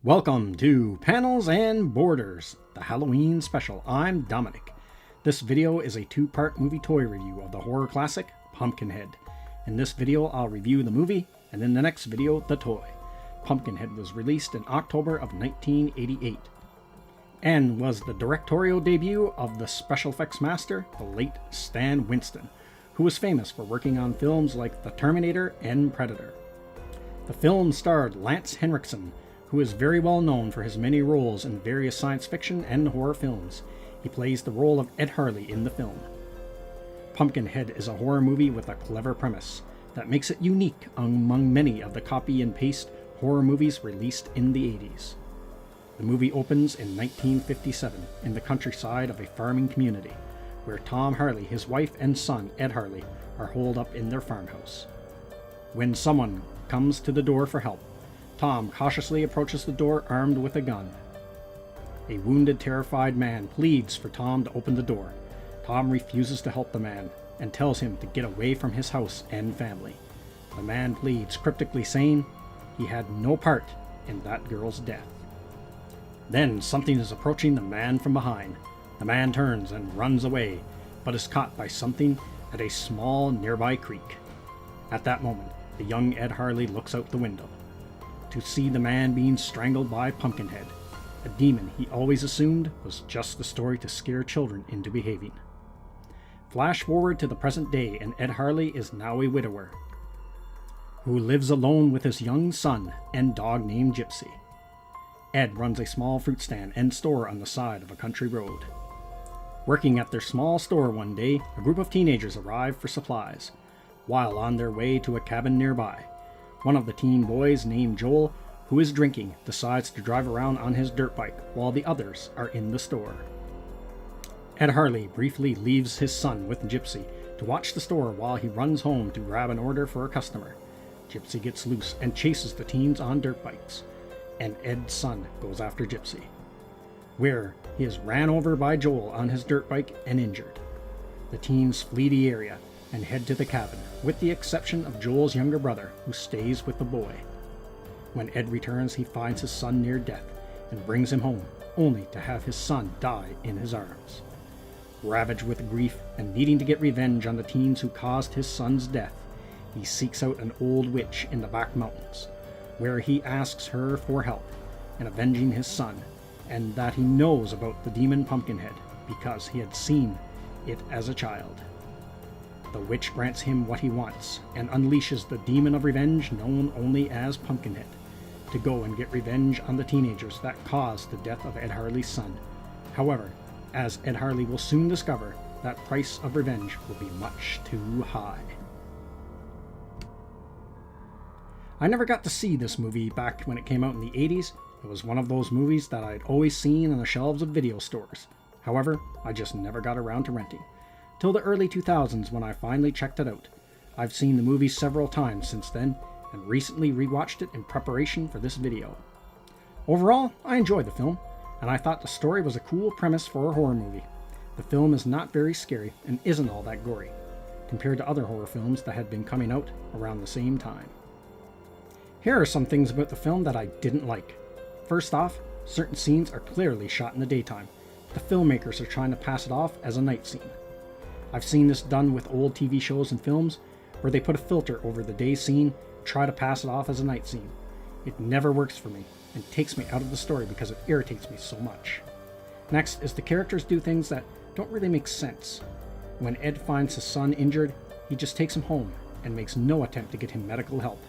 Welcome to Panels and Borders, the Halloween special. I'm Dominic. This video is a two-part movie toy review of the horror classic Pumpkinhead. In this video, I'll review the movie, and in the next video, the toy. Pumpkinhead was released in October of 1988, and was the directorial debut of the special effects master, the late Stan Winston, who was famous for working on films like The Terminator and Predator. The film starred Lance Henriksen, who is very well known for his many roles in various science fiction and horror films. He plays the role of Ed Harley in the film. Pumpkinhead is a horror movie with a clever premise that makes it unique among many of the copy and paste horror movies released in the 80s. The movie opens in 1957 in the countryside of a farming community, where Tom Harley, his wife and son Ed Harley, are holed up in their farmhouse. When someone comes to the door for help, Tom cautiously approaches the door armed with a gun. A wounded, terrified man pleads for Tom to open the door. Tom refuses to help the man and tells him to get away from his house and family. The man pleads, cryptically saying he had no part in that girl's death. Then something is approaching the man from behind. The man turns and runs away, but is caught by something at a small nearby creek. At that moment, the young Ed Harley looks out the window to see the man being strangled by Pumpkinhead, a demon he always assumed was just the story to scare children into behaving. Flash forward to the present day, and Ed Harley is now a widower who lives alone with his young son and dog named Gypsy. Ed runs a small fruit stand and store on the side of a country road. Working at their small store one day, a group of teenagers arrive for supplies. While on their way to a cabin nearby, one of the teen boys named Joel, who is drinking, decides to drive around on his dirt bike while the others are in the store. Ed Harley briefly leaves his son with Gypsy to watch the store while he runs home to grab an order for a customer. Gypsy gets loose and chases the teens on dirt bikes, and Ed's son goes after Gypsy, where he is ran over by Joel on his dirt bike and injured. The teens flee the area and head to the cabin, with the exception of Joel's younger brother, who stays with the boy. When Ed returns, he finds his son near death and brings him home, only to have his son die in his arms. Ravaged with grief and needing to get revenge on the teens who caused his son's death, he seeks out an old witch in the back mountains, where he asks her for help in avenging his son, and that he knows about the demon Pumpkinhead because he had seen it as a child. The witch grants him what he wants and unleashes the demon of revenge known only as Pumpkinhead to go and get revenge on the teenagers that caused the death of Ed Harley's son. However, as Ed Harley will soon discover, that price of revenge will be much too high. I never got to see this movie back when it came out in the 80s. It was one of those movies that I'd always seen on the shelves of video stores. However, I just never got around to renting till the early 2000s when I finally checked it out. I've seen the movie several times since then, and recently rewatched it in preparation for this video. Overall, I enjoyed the film, and I thought the story was a cool premise for a horror movie. The film is not very scary and isn't all that gory, compared to other horror films that had been coming out around the same time. Here are some things about the film that I didn't like. First off, certain scenes are clearly shot in the daytime. The filmmakers are trying to pass it off as a night scene. I've seen this done with old TV shows and films where they put a filter over the day scene, try to pass it off as a night scene. It never works for me and takes me out of the story because it irritates me so much. Next is the characters do things that don't really make sense. When Ed finds his son injured, he just takes him home and makes no attempt to get him medical help.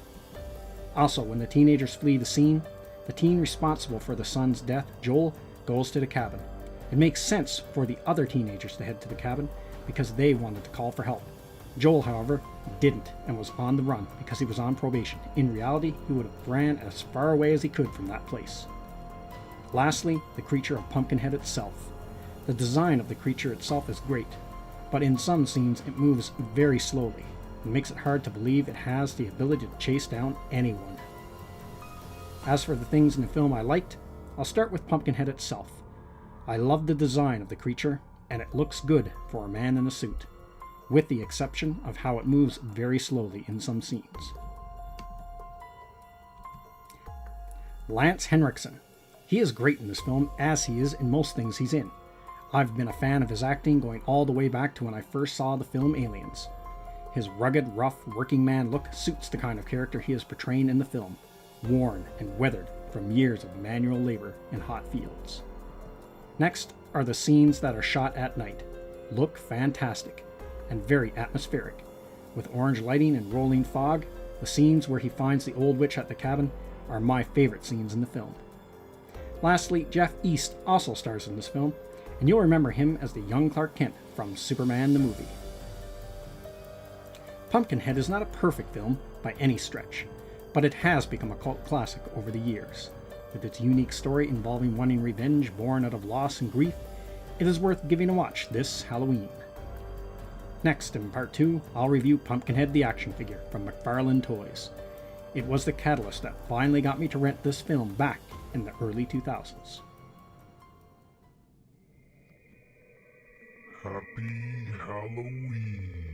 Also, when the teenagers flee the scene, the teen responsible for the son's death, Joel, goes to the cabin. It makes sense for the other teenagers to head to the cabin because they wanted to call for help. Joel, however, didn't and was on the run because he was on probation. In reality, he would have ran as far away as he could from that place. Lastly, the creature of Pumpkinhead itself. The design of the creature itself is great, but in some scenes it moves very slowly and makes it hard to believe it has the ability to chase down anyone. As for the things in the film I liked, I'll start with Pumpkinhead itself. I love the design of the creature, and it looks good for a man in a suit, with the exception of how it moves very slowly in some scenes. Lance Henriksen He is great in this film, as he is in most things he's in. I've been a fan of his acting going all the way back to when I first saw the film Aliens. His rugged, rough, working man look suits the kind of character he is portraying in the film, worn and weathered from years of manual labor in hot fields. Next are the scenes that are shot at night. Look fantastic and very atmospheric. With orange lighting and rolling fog, the scenes where he finds the old witch at the cabin are my favorite scenes in the film. Lastly, Jeff East also stars in this film, and you'll remember him as the young Clark Kent from Superman the movie. Pumpkinhead is not a perfect film by any stretch, but it has become a cult classic over the years. With its unique story involving wanting revenge born out of loss and grief, it is worth giving a watch this Halloween. Next, in part 2, I'll review Pumpkinhead the action figure from McFarlane Toys. It was the catalyst that finally got me to rent this film back in the early 2000s. Happy Halloween.